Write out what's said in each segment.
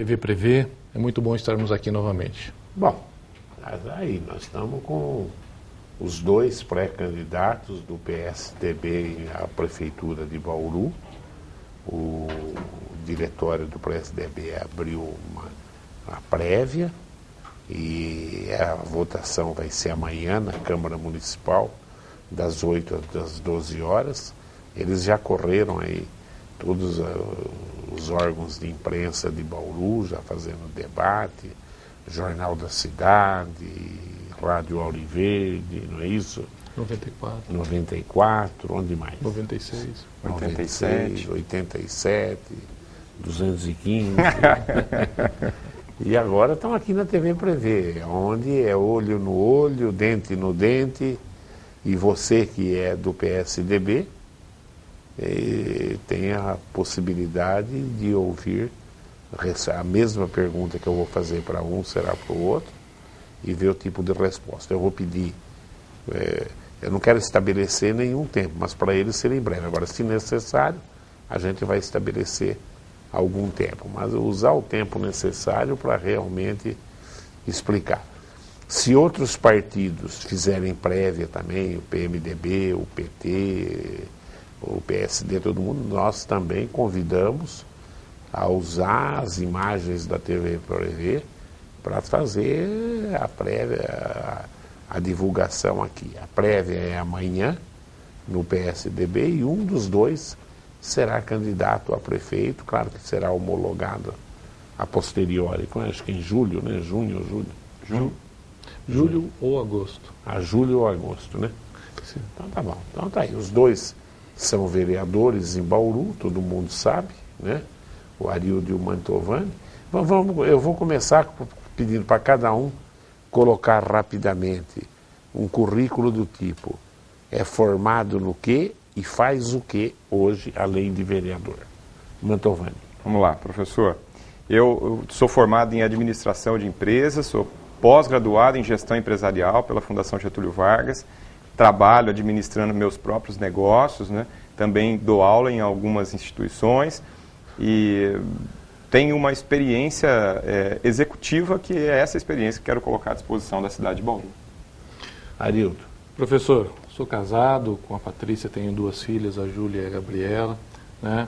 TV Prevê, é muito bom estarmos aqui novamente. Bom, aí nós estamos com os dois pré-candidatos do PSDB à Prefeitura de Bauru. O diretório do PSDB abriu uma prévia e a votação vai ser amanhã na Câmara Municipal, das 8 às 12 horas. Eles já correram aí todos os órgãos de imprensa de Bauru, já fazendo debate, Jornal da Cidade, Rádio Auriverde, não é isso? 94. 94, onde mais? 96. 96, 87, 215. E agora estão aqui na TV Prevê, onde é olho no olho, dente no dente, e você que é do PSDB, tem a possibilidade de ouvir a mesma pergunta que eu vou fazer para um, será para o outro, e ver o tipo de resposta. Eu vou pedir, eu não quero estabelecer nenhum tempo, mas para eles ser em breve. Agora, se necessário, a gente vai estabelecer algum tempo, mas usar o tempo necessário para realmente explicar. Se outros partidos fizerem prévia também, o PMDB, o PT, o PSD, todo mundo, nós também convidamos a usar as imagens da TV Prevê para fazer a prévia, a divulgação aqui. A prévia é amanhã no PSDB e um dos dois será candidato a prefeito, claro que será homologado a posteriori, acho que em julho, né? Junho ou julho? Julho ou agosto. Julho ou agosto, né? Sim. Então tá bom. Então tá aí, os dois são vereadores em Bauru, todo mundo sabe, né? O Arildo e o Mantovani. Eu vou começar pedindo para cada um colocar rapidamente um currículo do tipo: é formado no quê e faz o quê hoje, além de vereador? Mantovani. Vamos lá, professor. Eu sou formado em administração de empresas, sou pós-graduado em gestão empresarial pela Fundação Getúlio Vargas. Trabalho administrando meus próprios negócios, né? Também dou aula em algumas instituições e tenho uma experiência executiva, que é essa experiência que quero colocar à disposição da cidade de Bauru. Arildo. Professor, sou casado com a Patrícia, tenho 2 filhas, a Júlia e a Gabriela, né?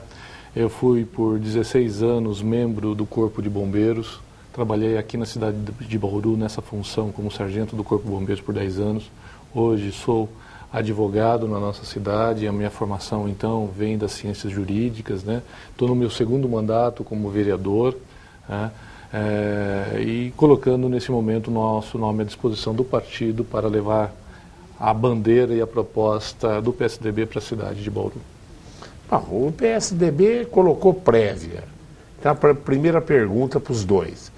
Eu fui por 16 anos membro do Corpo de Bombeiros, trabalhei aqui na cidade de Bauru nessa função como sargento do Corpo de Bombeiros por 10 anos. Hoje sou advogado na nossa cidade, a minha formação então vem das ciências jurídicas, né? Estou no meu 2º mandato como vereador, né? E colocando nesse momento o nosso nome à disposição do partido para levar a bandeira e a proposta do PSDB para a cidade de Bauru. Bom, o PSDB colocou prévia. Então, a primeira pergunta para os dois: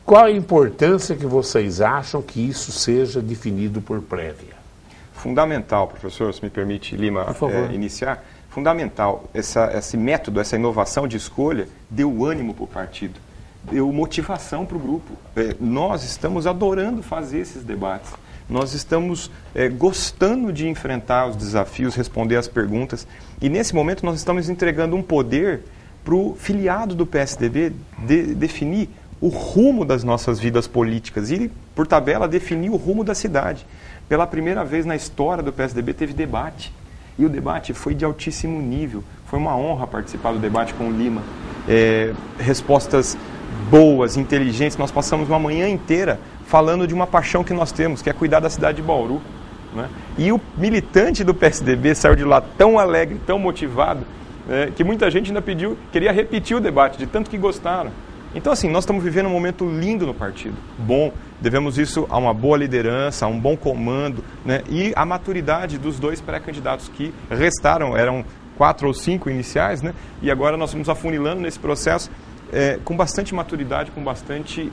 qual a importância que vocês acham que isso seja definido por prévia? Fundamental, professor, se me permite, Lima, iniciar. Fundamental, esse método, essa inovação de escolha deu ânimo para o partido, deu motivação para o grupo. Nós estamos adorando fazer esses debates, nós estamos gostando de enfrentar os desafios, responder as perguntas, e nesse momento nós estamos entregando um poder para o filiado do PSDB definir o rumo das nossas vidas políticas e, por tabela, definir o rumo da cidade. Pela primeira vez na história do PSDB teve debate, e o debate foi de altíssimo nível. Foi uma honra participar do debate com o Lima. Respostas boas, inteligentes. Nós passamos uma manhã inteira falando de uma paixão que nós temos, que é cuidar da cidade de Bauru, né? E o militante do PSDB saiu de lá tão alegre, tão motivado, que muita gente ainda queria repetir o debate, de tanto que gostaram. Então, assim, nós estamos vivendo um momento lindo no partido, bom, devemos isso a uma boa liderança, a um bom comando, né? E a maturidade dos 2 pré-candidatos que restaram, eram 4 ou 5 iniciais, né? E agora nós vamos afunilando nesse processo com bastante maturidade, com bastante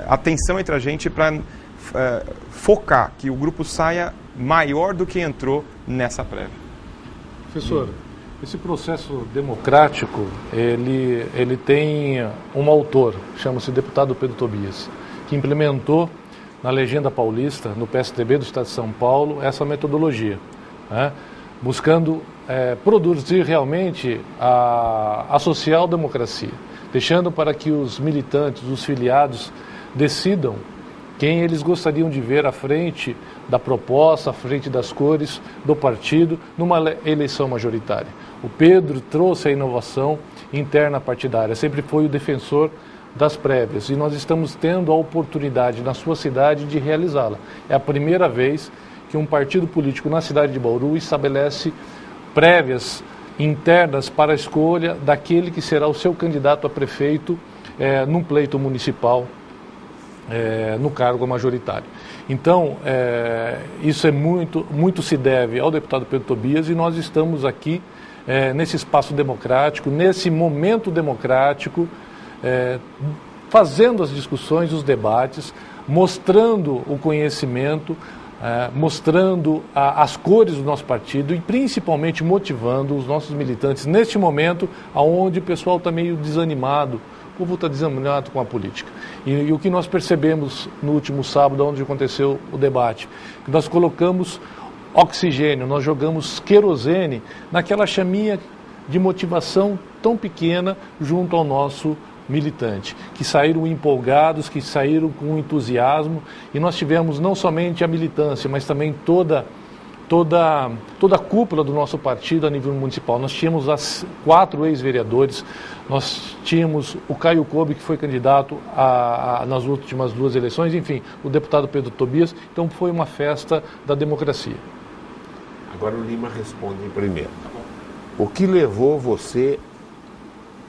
atenção entre a gente para focar que o grupo saia maior do que entrou nessa prévia. Professor, esse processo democrático, ele tem um autor, chama-se deputado Pedro Tobias, que implementou na legenda paulista, no PSDB do Estado de São Paulo, essa metodologia, né? Buscando produzir realmente a social-democracia. deixando para que os militantes, os filiados, decidam quem eles gostariam de ver à frente da proposta, à frente das cores do partido, numa eleição majoritária. O Pedro trouxe a inovação interna partidária, sempre foi o defensor das prévias, e nós estamos tendo a oportunidade na sua cidade de realizá-la. É a primeira vez que um partido político na cidade de Bauru estabelece prévias internas para a escolha daquele que será o seu candidato a prefeito num pleito municipal, no cargo majoritário. Então, isso é muito se deve ao deputado Pedro Tobias, e nós estamos aqui nesse espaço democrático, nesse momento democrático, fazendo as discussões, os debates, mostrando o conhecimento, mostrando as cores do nosso partido e principalmente motivando os nossos militantes neste momento onde o pessoal está meio desanimado, o povo está desanimado com a política. E o que nós percebemos no último sábado, onde aconteceu o debate, que nós colocamos oxigênio, nós jogamos querosene naquela chaminha de motivação tão pequena junto ao nosso militante, que saíram empolgados, que saíram com entusiasmo, e nós tivemos não somente a militância, mas também toda a cúpula do nosso partido a nível municipal. Nós tínhamos as 4 ex-vereadores, nós tínhamos o Caio Kobe, que foi candidato nas últimas 2 eleições, enfim, o deputado Pedro Tobias. Então foi uma festa da democracia. Agora o Lima responde primeiro. O que levou você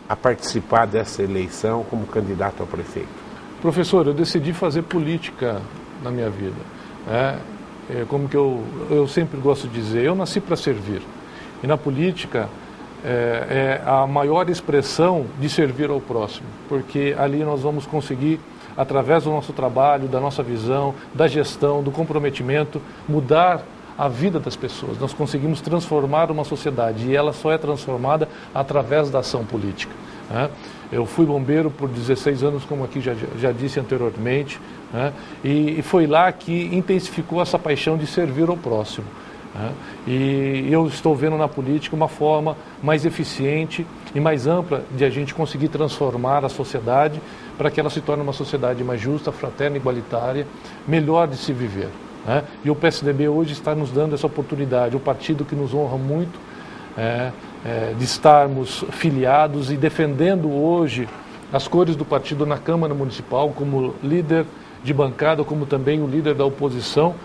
a participar dessa eleição como candidato a prefeito? Professor, eu decidi fazer política na minha vida. Como que eu sempre gosto de dizer, eu nasci para servir. E na política é a maior expressão de servir ao próximo, porque ali nós vamos conseguir, através do nosso trabalho, da nossa visão, da gestão, do comprometimento, mudar a vida das pessoas. Nós conseguimos transformar uma sociedade, e ela só é transformada através da ação política. Eu fui bombeiro por 16 anos, como aqui já disse anteriormente, e foi lá que intensificou essa paixão de servir ao próximo. E eu estou vendo na política uma forma mais eficiente e mais ampla de a gente conseguir transformar a sociedade para que ela se torne uma sociedade mais justa, fraterna, igualitária, melhor de se viver. E o PSDB hoje está nos dando essa oportunidade, o partido que nos honra muito, de estarmos filiados e defendendo hoje as cores do partido na Câmara Municipal, como líder de bancada, como também o líder da oposição,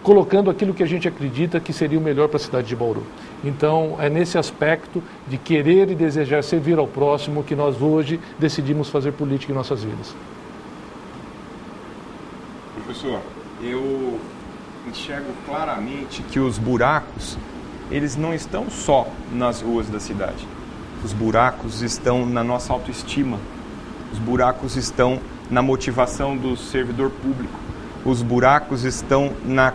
colocando aquilo que a gente acredita que seria o melhor para a cidade de Bauru. Então, é nesse aspecto de querer e desejar servir ao próximo que nós hoje decidimos fazer política em nossas vidas. Professor, eu enxergo claramente que os buracos, eles não estão só nas ruas da cidade. Os buracos estão na nossa autoestima. Os buracos estão na motivação do servidor público. Os buracos estão na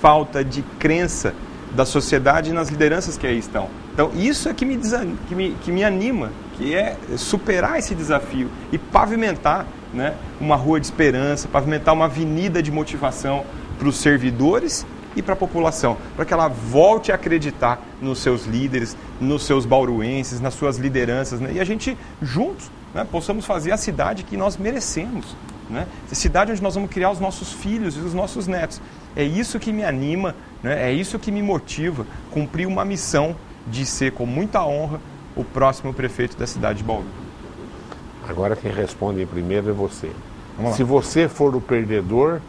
falta de crença da sociedade e nas lideranças que aí estão. Então, isso é que me anima, que é superar esse desafio e pavimentar, uma rua de esperança, pavimentar uma avenida de motivação para os servidores e para a população, para que ela volte a acreditar nos seus líderes, nos seus bauruenses, nas suas lideranças, e a gente, juntos, possamos fazer a cidade que nós merecemos, a cidade onde nós vamos criar os nossos filhos e os nossos netos. É isso que me anima, é isso que me motiva, cumprir uma missão de ser, com muita honra, o próximo prefeito da cidade de Bauru. Agora quem responde primeiro é você. Se você for o perdedor,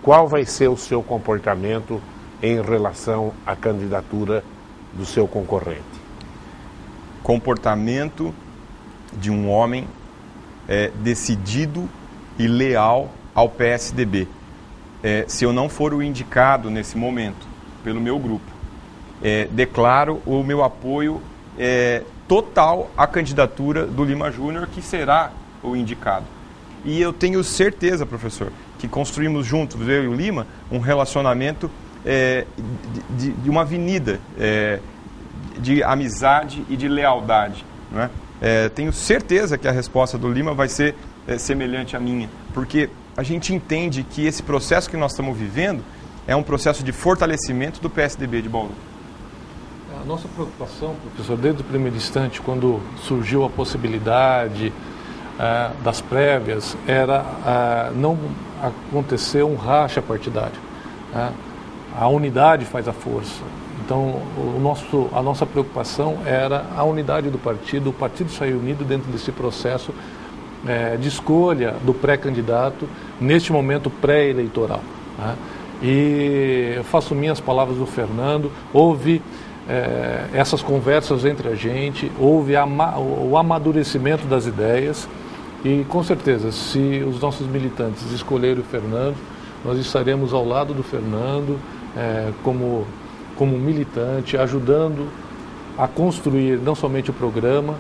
qual vai ser o seu comportamento em relação à candidatura do seu concorrente? Comportamento de um homem decidido e leal ao PSDB. Se eu não for o indicado nesse momento pelo meu grupo, declaro o meu apoio total à candidatura do Lima Júnior, que será o indicado. E eu tenho certeza, professor, que construímos juntos, eu e o Lima, um relacionamento de uma avenida de amizade e de lealdade. Tenho certeza que a resposta do Lima vai ser semelhante à minha, porque a gente entende que esse processo que nós estamos vivendo é um processo de fortalecimento do PSDB de Bauru. A nossa preocupação, professor, desde o primeiro instante, quando surgiu a possibilidade das prévias, era não acontecer um racha partidário. A unidade faz a força. Então, a nossa preocupação era a unidade do partido, o partido sair unido dentro desse processo de escolha do pré-candidato, neste momento pré-eleitoral. E eu faço minhas palavras do Fernando, houve essas conversas entre a gente, houve o amadurecimento das ideias e, com certeza, se os nossos militantes escolherem o Fernando, nós estaremos ao lado do Fernando como militante, ajudando a construir não somente o programa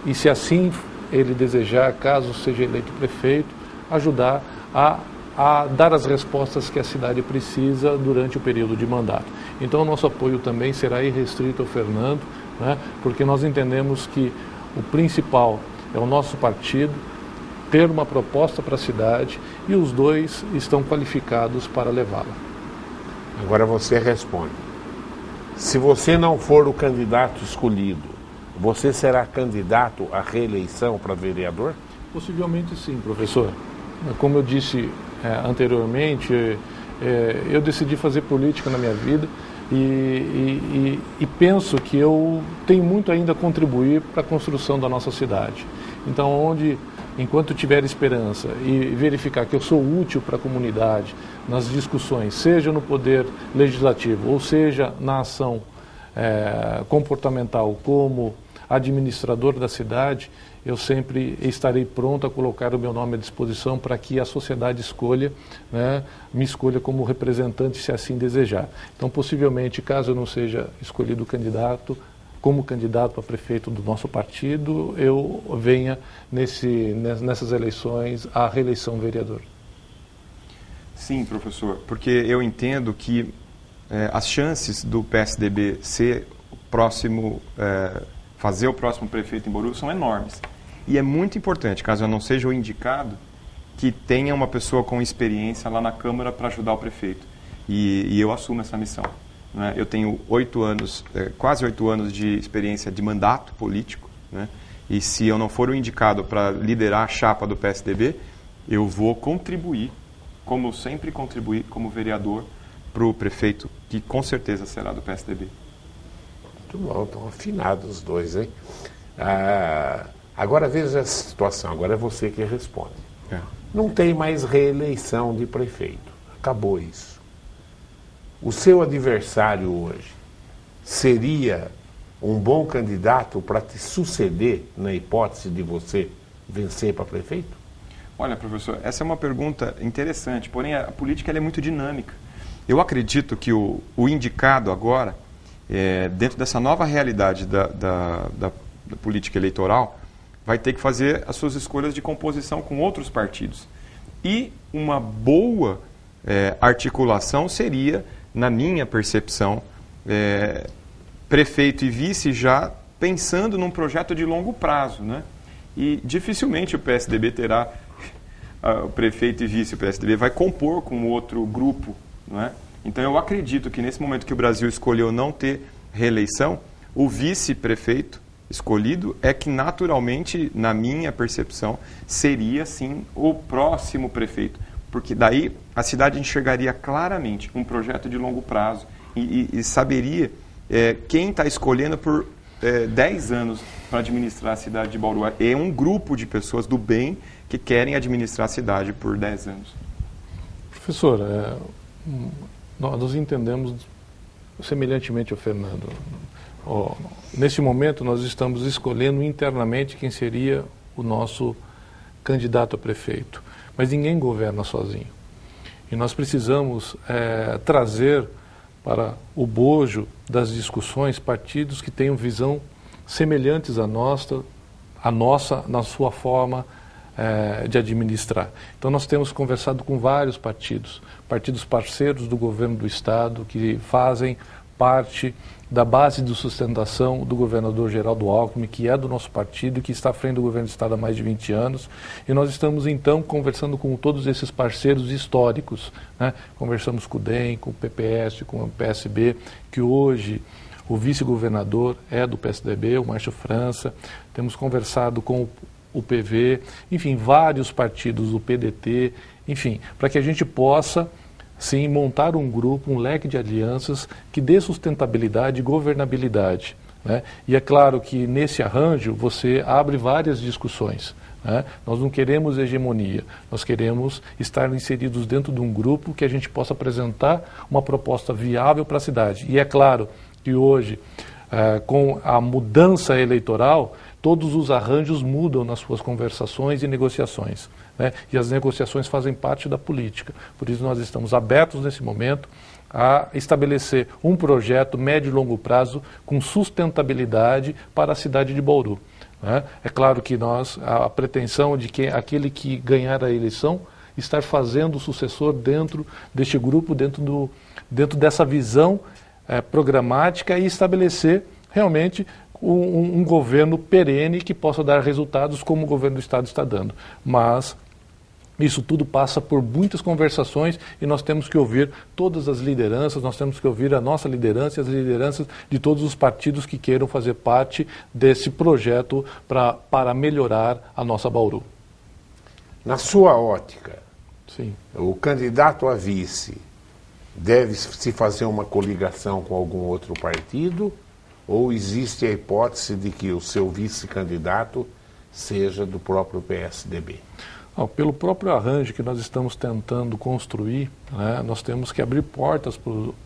e, se assim ele desejar, caso seja eleito prefeito, ajudar a dar as respostas que a cidade precisa durante o período de mandato. Então, o nosso apoio também será irrestrito ao Fernando, né, porque nós entendemos que o principal é o nosso partido ter uma proposta para a cidade e os dois estão qualificados para levá-la. Agora você responde. Se você não for o candidato escolhido, você será candidato à reeleição para vereador? Possivelmente sim, professor. Como eu disse anteriormente, eu decidi fazer política na minha vida e penso que eu tenho muito ainda a contribuir para a construção da nossa cidade. Então, enquanto tiver esperança e verificar que eu sou útil para a comunidade nas discussões, seja no poder legislativo ou seja na ação comportamental como administrador da cidade, eu sempre estarei pronto a colocar o meu nome à disposição para que a sociedade me escolha como representante, se assim desejar. Então, possivelmente, caso eu não seja escolhido como candidato para prefeito do nosso partido, eu venha nessas eleições à reeleição vereador. Sim, professor, porque eu entendo que as chances do PSDB ser o próximo, fazer o próximo prefeito em Bauru são enormes. E é muito importante, caso eu não seja o indicado, que tenha uma pessoa com experiência lá na Câmara para ajudar o prefeito. E eu assumo essa missão. Né? Eu tenho quase 8 anos de experiência de mandato político, né? E se eu não for o indicado para liderar a chapa do PSDB, eu vou contribuir, como sempre contribuí como vereador, para o prefeito, que com certeza será do PSDB. Muito bom, estão afinados os dois, hein? Agora veja a situação, agora é você que responde. Não tem mais reeleição de prefeito, acabou isso. O seu adversário hoje seria um bom candidato para te suceder na hipótese de você vencer para prefeito? Olha, professor, essa é uma pergunta interessante, porém a política ela é muito dinâmica. Eu acredito que o indicado agora, dentro dessa nova realidade da política eleitoral, vai ter que fazer as suas escolhas de composição com outros partidos. E uma boa articulação seria, na minha percepção, prefeito e vice já pensando num projeto de longo prazo, né? E dificilmente o PSDB terá o prefeito e vice. O PSDB vai compor com outro grupo, não é? Então eu acredito que nesse momento que o Brasil escolheu não ter reeleição, o vice-prefeito escolhido é que naturalmente, na minha percepção, seria sim o próximo prefeito. Porque daí a cidade enxergaria claramente um projeto de longo prazo e saberia quem está escolhendo por 10 anos para administrar a cidade de Bauru. É um grupo de pessoas do bem que querem administrar a cidade por 10 anos. Professor, nós entendemos semelhantemente ao Fernando. Neste momento, nós estamos escolhendo internamente quem seria o nosso candidato a prefeito. Mas ninguém governa sozinho. E nós precisamos trazer para o bojo das discussões partidos que tenham visão semelhantes à nossa na sua forma de administrar. Então nós temos conversado com vários partidos parceiros do governo do Estado, que fazem parte da base de sustentação do governador Geraldo Alckmin, que é do nosso partido e que está à frente do governo do Estado há mais de 20 anos. E nós estamos, então, conversando com todos esses parceiros históricos, né? Conversamos com o DEM, com o PPS, com o PSB, que hoje o vice-governador é do PSDB, o Márcio França, temos conversado com o PV, enfim, vários partidos, o PDT, enfim, para que a gente possa, sim, montar um grupo, um leque de alianças que dê sustentabilidade e governabilidade, né? E é claro que nesse arranjo você abre várias discussões, né? Nós não queremos hegemonia, nós queremos estar inseridos dentro de um grupo que a gente possa apresentar uma proposta viável para a cidade. E é claro que hoje, com a mudança eleitoral, todos os arranjos mudam nas suas conversações e negociações, né? E as negociações fazem parte da política. Por isso nós estamos abertos nesse momento a estabelecer um projeto médio e longo prazo com sustentabilidade para a cidade de Bauru, né? É claro que a pretensão de que aquele que ganhar a eleição estar fazendo o sucessor dentro deste grupo, dentro dessa visão programática e estabelecer realmente um governo perene que possa dar resultados como o governo do Estado está dando. Mas isso tudo passa por muitas conversações e nós temos que ouvir todas as lideranças, nós temos que ouvir a nossa liderança e as lideranças de todos os partidos que queiram fazer parte desse projeto para melhorar a nossa Bauru. Na sua ótica, sim, o candidato a vice deve se fazer uma coligação com algum outro partido ou existe a hipótese de que o seu vice-candidato seja do próprio PSDB? Pelo próprio arranjo que nós estamos tentando construir, né, nós temos que abrir portas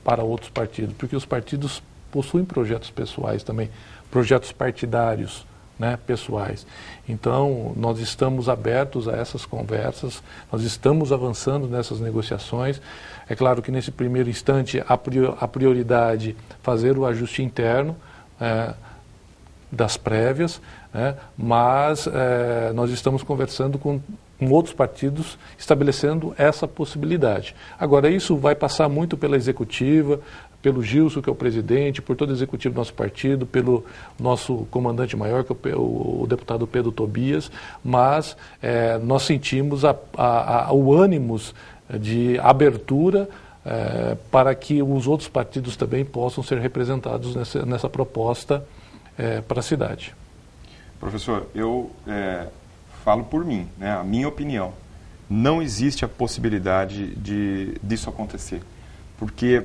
para outros partidos, porque os partidos possuem projetos pessoais também, projetos partidários, né, pessoais. Então, nós estamos abertos a essas conversas, nós estamos avançando nessas negociações. É claro que nesse primeiro instante a prioridade fazer o ajuste interno das prévias, né, mas nós estamos conversando com outros partidos estabelecendo essa possibilidade. Agora, isso vai passar muito pela executiva, pelo Gilson, que é o presidente, por todo o executivo do nosso partido, pelo nosso comandante maior, que é o deputado Pedro Tobias, mas nós sentimos o ânimo de abertura para que os outros partidos também possam ser representados nessa proposta para a cidade. Professor, eu falo por mim, né, a minha opinião. Não existe a possibilidade disso acontecer, porque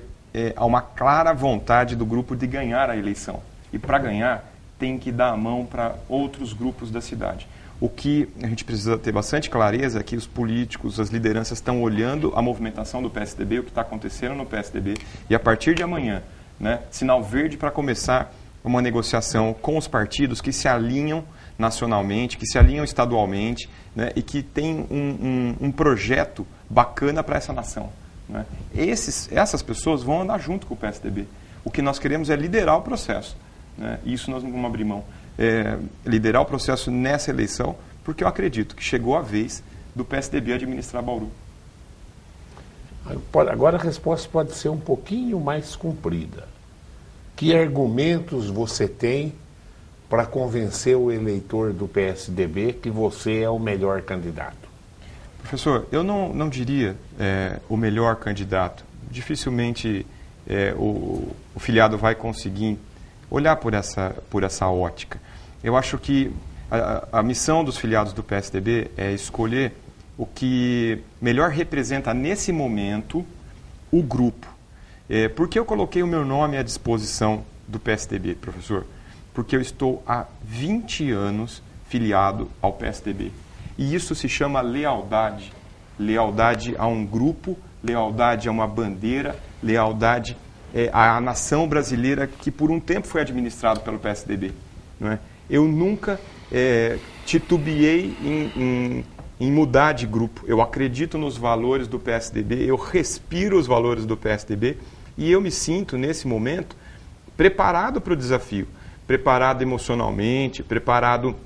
há uma clara vontade do grupo de ganhar a eleição. E para ganhar, tem que dar a mão para outros grupos da cidade. O que a gente precisa ter bastante clareza é que os políticos, as lideranças estão olhando a movimentação do PSDB, o que está acontecendo no PSDB, e a partir de amanhã, né, sinal verde para começar uma negociação com os partidos que se alinham nacionalmente, que se alinham estadualmente, né, e que tem um projeto bacana para essa nação, né? Essas pessoas vão andar junto com o PSDB. O que nós queremos é liderar o processo, né? E isso nós não vamos abrir mão. Liderar o processo nessa eleição, porque eu acredito que chegou a vez do PSDB administrar Bauru. Agora a resposta pode ser um pouquinho mais comprida. Que argumentos você tem para convencer o eleitor do PSDB que você é o melhor candidato? Professor, eu não diria o melhor candidato. Dificilmente o filiado vai conseguir olhar por essa ótica. Eu acho que a missão dos filiados do PSDB é escolher o que melhor representa nesse momento o grupo. Por que eu coloquei o meu nome à disposição do PSDB, professor? Porque eu estou há 20 anos filiado ao PSDB. E isso se chama lealdade. Lealdade a um grupo, lealdade a uma bandeira, lealdade à nação brasileira que por um tempo foi administrado pelo PSDB. Não é? Eu nunca titubeei em mudar de grupo. Eu acredito nos valores do PSDB, eu respiro os valores do PSDB e eu me sinto, nesse momento, preparado para o desafio. Preparado emocionalmente, preparado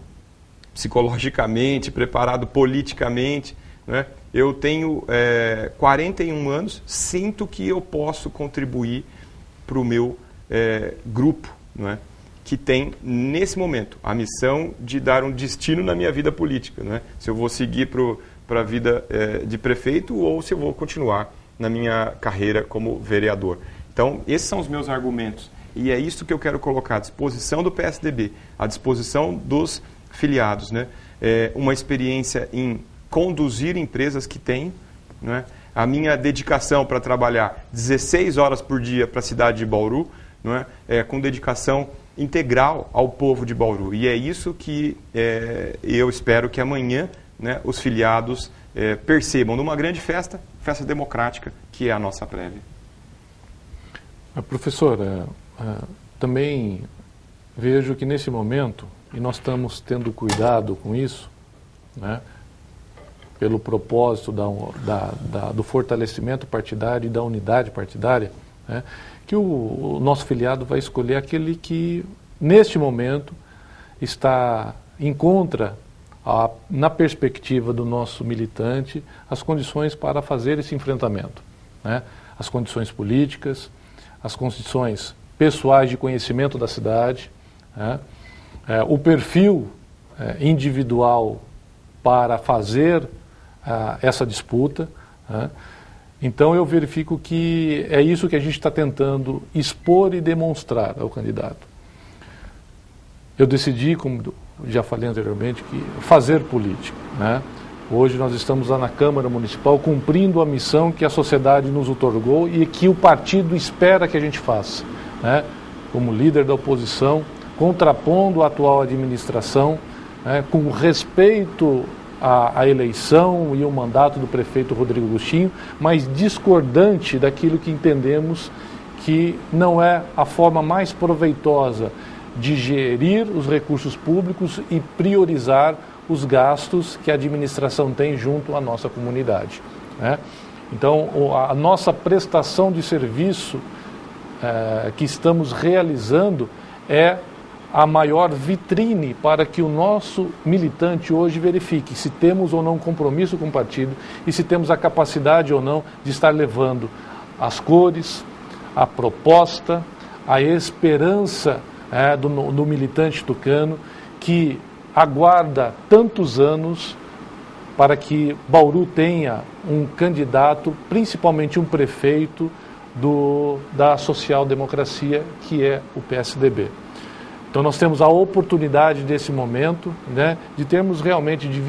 psicologicamente, preparado politicamente, né? Eu tenho 41 anos, sinto que eu posso contribuir para o meu grupo, né? Que tem, nesse momento, a missão de dar um destino na minha vida política, né? Se eu vou seguir para a vida de prefeito ou se eu vou continuar na minha carreira como vereador. Então, esses são os meus argumentos. E é isso que eu quero colocar à disposição do PSDB, à disposição dos filiados, né? Uma experiência em conduzir empresas que têm, né? A minha dedicação para trabalhar 16 horas por dia para a cidade de Bauru, não é? Com dedicação integral ao povo de Bauru. E é isso que eu espero que amanhã, né, os filiados percebam numa grande festa democrática, que é a nossa prévia. Professora, também vejo que nesse momento, e nós estamos tendo cuidado com isso, né, pelo propósito do fortalecimento partidário e da unidade partidária, né, que o nosso filiado vai escolher aquele que, neste momento, encontra, na perspectiva do nosso militante, as condições para fazer esse enfrentamento, né, as condições políticas, as condições pessoais de conhecimento da cidade, né, o perfil individual para fazer essa disputa, né. Então eu verifico que é isso que a gente está tentando expor e demonstrar ao candidato. Eu decidi, como já falei anteriormente, que fazer política, né. Hoje nós estamos lá na Câmara Municipal cumprindo a missão que a sociedade nos outorgou e que o partido espera que a gente faça, né? Como líder da oposição, contrapondo a atual administração, né, com respeito à eleição e o mandato do prefeito Rodrigo Agostinho, mas discordante daquilo que entendemos que não é a forma mais proveitosa de gerir os recursos públicos e priorizar os gastos que a administração tem junto à nossa comunidade, né? Então, a nossa prestação de serviço que estamos realizando é a maior vitrine para que o nosso militante hoje verifique se temos ou não compromisso com o partido e se temos a capacidade ou não de estar levando as cores, a proposta, a esperança do militante tucano que aguarda tantos anos para que Bauru tenha um candidato, principalmente um prefeito da social-democracia, que é o PSDB. Então nós temos a oportunidade desse momento, né, de termos realmente, de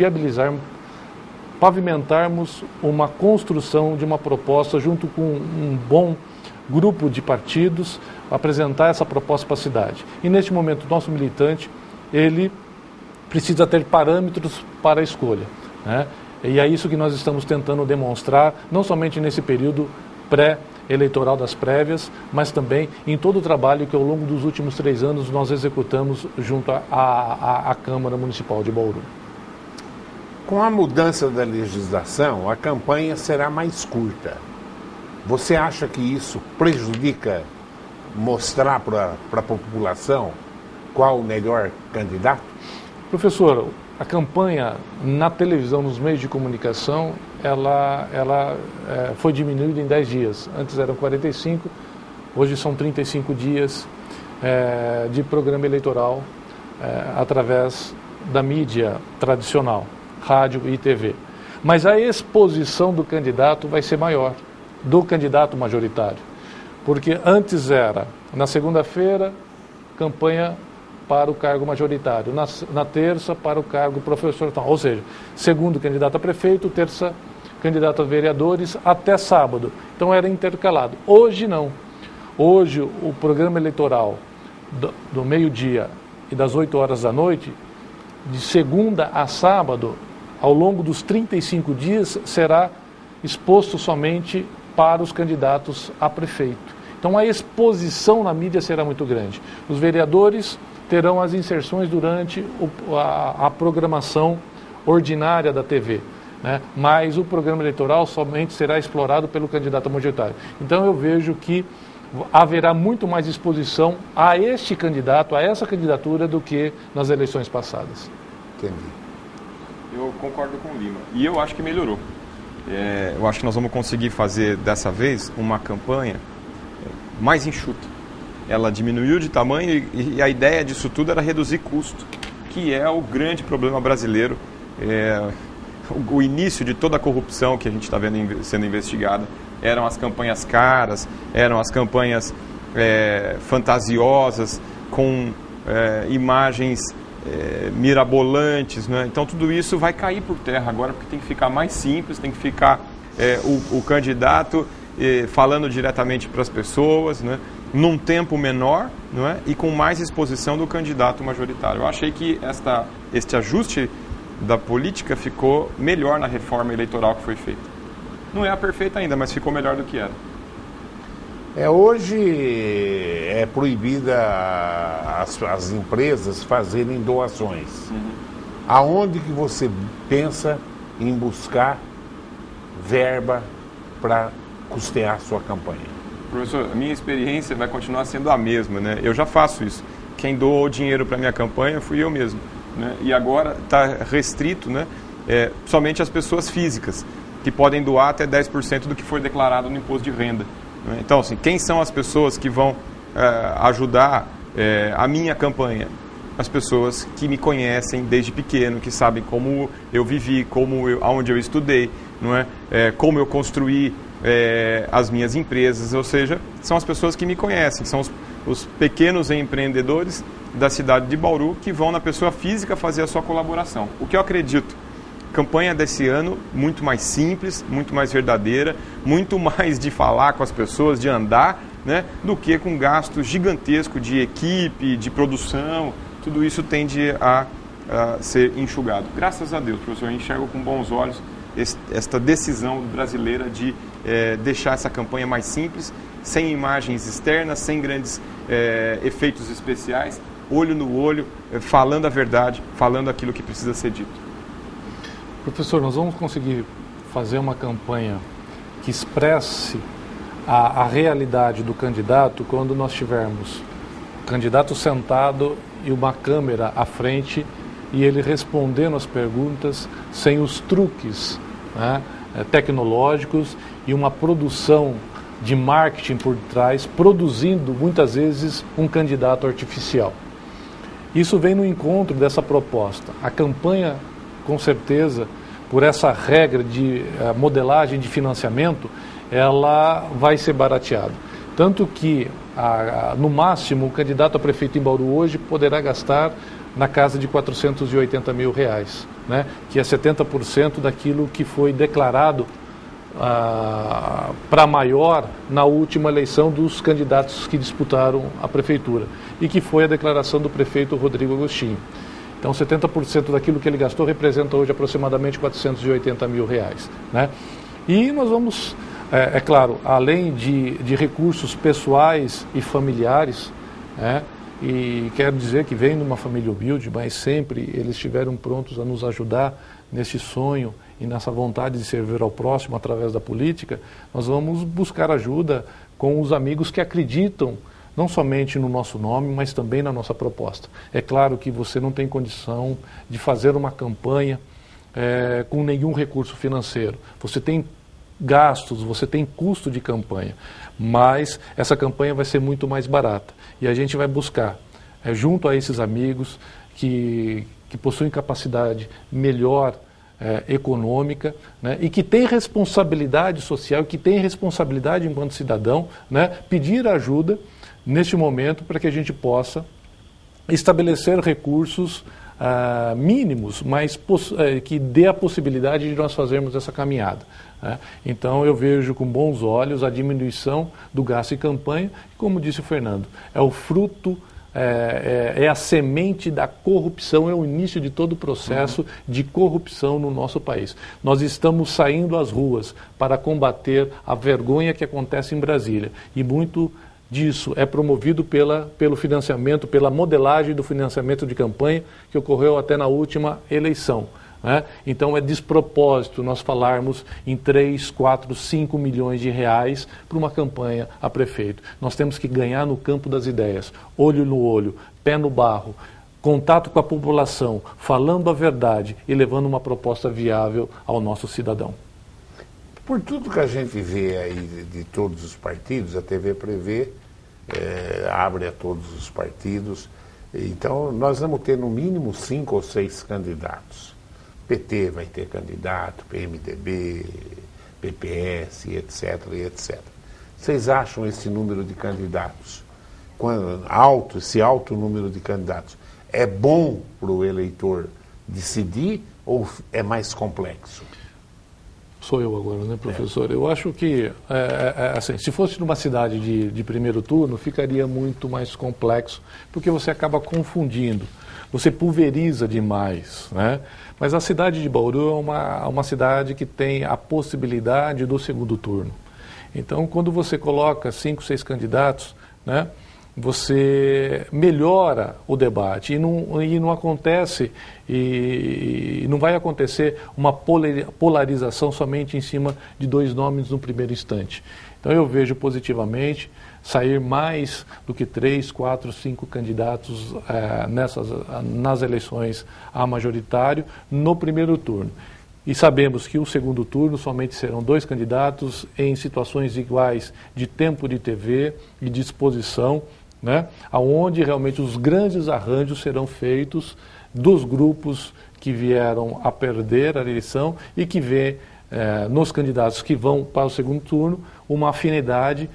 pavimentarmos uma construção de uma proposta junto com um bom grupo de partidos, apresentar essa proposta para a cidade. E neste momento o nosso militante, ele precisa ter parâmetros para a escolha, né? E é isso que nós estamos tentando demonstrar, não somente nesse período pré-eleitoral das prévias, mas também em todo o trabalho que ao longo dos últimos 3 anos nós executamos junto à Câmara Municipal de Bauru. Com a mudança da legislação, a campanha será mais curta. Você acha que isso prejudica mostrar para a população qual o melhor candidato? Professor, a campanha na televisão, nos meios de comunicação, ela foi diminuída em 10 dias. Antes eram 45, hoje são 35 dias de programa eleitoral através da mídia tradicional, rádio e TV. Mas a exposição do candidato vai ser maior, do candidato majoritário. Porque antes era, na segunda-feira, campanha para o cargo majoritário, na terça para o cargo professor, ou seja, segundo candidato a prefeito, terça candidato a vereadores, até sábado. Então era intercalado. Hoje não. Hoje o programa eleitoral do meio-dia e das 8 horas da noite, de segunda a sábado, ao longo dos 35 dias, será exposto somente para os candidatos a prefeito. Então a exposição na mídia será muito grande. Os vereadores terão as inserções durante a programação ordinária da TV, né? Mas o programa eleitoral somente será explorado pelo candidato majoritário. Então eu vejo que haverá muito mais exposição a este candidato, a essa candidatura, do que nas eleições passadas. Entendi. Eu concordo com o Lima. E eu acho que melhorou. Eu acho que nós vamos conseguir fazer dessa vez uma campanha mais enxuta. Ela diminuiu de tamanho e a ideia disso tudo era reduzir custo, que é o grande problema brasileiro. O início de toda a corrupção que a gente está vendo sendo investigada eram as campanhas caras, eram as campanhas fantasiosas, com imagens mirabolantes, né? Então tudo isso vai cair por terra agora, porque tem que ficar mais simples, tem que ficar o candidato falando diretamente para as pessoas, né? Num tempo menor, não é? E com mais exposição do candidato majoritário. Eu achei que este ajuste da política ficou melhor na reforma eleitoral que foi feita. Não é a perfeita ainda, mas ficou melhor do que era. Hoje é proibida as empresas fazerem doações. Aonde que você pensa em buscar verba para custear a sua campanha? Professor, a minha experiência vai continuar sendo a mesma, né? Eu já faço isso. Quem doou o dinheiro para a minha campanha fui eu mesmo, né? E agora está restrito, né? Somente as pessoas físicas, que podem doar até 10% do que foi declarado no imposto de renda. Né? Então, assim, quem são as pessoas que vão ajudar a minha campanha? As pessoas que me conhecem desde pequeno, que sabem como eu vivi, aonde eu estudei, não é? Como eu construí as minhas empresas, ou seja, são as pessoas que me conhecem, são os pequenos empreendedores da cidade de Bauru que vão na pessoa física fazer a sua colaboração. O que eu acredito, campanha desse ano muito mais simples, muito mais verdadeira, muito mais de falar com as pessoas, de andar, né, do que com gasto gigantesco de equipe, de produção, tudo isso tende a ser enxugado. Graças a Deus, professor, eu enxergo com bons olhos esta decisão brasileira de deixar essa campanha mais simples, sem imagens externas, sem grandes efeitos especiais, olho no olho, falando a verdade, falando aquilo que precisa ser dito. Professor, nós vamos conseguir fazer uma campanha que expresse a realidade do candidato quando nós tivermos o candidato sentado e uma câmera à frente e ele respondendo as perguntas sem os truques, né, tecnológicos e uma produção de marketing por trás, produzindo muitas vezes um candidato artificial. Isso vem no encontro dessa proposta. A campanha, com certeza, por essa regra de modelagem de financiamento, ela vai ser barateada. Tanto que, no máximo, o candidato a prefeito em Bauru hoje poderá gastar na casa de R$480 mil, né? Que é 70% daquilo que foi declarado para maior na última eleição dos candidatos que disputaram a prefeitura e que foi a declaração do prefeito Rodrigo Agostinho. Então 70% daquilo que ele gastou representa hoje aproximadamente R$480 mil, né? E nós vamos, é claro, além de recursos pessoais e familiares, né? E quero dizer que vem de uma família humilde, mas sempre eles estiveram prontos a nos ajudar nesse sonho e nessa vontade de servir ao próximo através da política. Nós vamos buscar ajuda com os amigos que acreditam não somente no nosso nome, mas também na nossa proposta. É claro que você não tem condição de fazer uma campanha com nenhum recurso financeiro. Você tem gastos, você tem custo de campanha, mas essa campanha vai ser muito mais barata. E a gente vai buscar, junto a esses amigos que possuem capacidade melhor econômica, né, e que tem responsabilidade social, que tem responsabilidade enquanto cidadão, né, pedir ajuda neste momento para que a gente possa estabelecer recursos mínimos, mas que dê a possibilidade de nós fazermos essa caminhada. Né? Então eu vejo com bons olhos a diminuição do gasto em campanha, e como disse o Fernando, é o fruto, é a semente da corrupção, é o início de todo o processo de corrupção no nosso país. Nós estamos saindo às ruas para combater a vergonha que acontece em Brasília, e muito disso é promovido pelo financiamento, pela modelagem do financiamento de campanha que ocorreu até na última eleição. Né? Então é despropósito nós falarmos em 3, 4, 5 milhões de reais para uma campanha a prefeito. Nós temos que ganhar no campo das ideias, olho no olho, pé no barro, contato com a população, falando a verdade e levando uma proposta viável ao nosso cidadão. Por tudo que a gente vê aí de todos os partidos, a TV prevê, abre a todos os partidos, então nós vamos ter no mínimo 5 ou 6 candidatos. PT vai ter candidato, PMDB, PPS, etc, etc. Vocês acham esse número de candidatos, esse alto número de candidatos, é bom para o eleitor decidir ou é mais complexo? Sou eu agora, né, professor? Eu acho que, assim, se fosse numa cidade de primeiro turno, ficaria muito mais complexo, porque você acaba confundindo, você pulveriza demais, né? Mas a cidade de Bauru é uma cidade que tem a possibilidade do segundo turno. Então, quando você coloca 5, 6 candidatos, né, você melhora o debate e não acontece e não vai acontecer uma polarização somente em cima de 2 nomes no primeiro instante. Então eu vejo positivamente sair mais do que 3, 4, 5 candidatos nas eleições a majoritário no primeiro turno. E sabemos que o segundo turno somente serão 2 candidatos em situações iguais de tempo de TV e de exposição, né, onde realmente os grandes arranjos serão feitos dos grupos que vieram a perder a eleição e que vê nos candidatos que vão para o segundo turno uma afinidade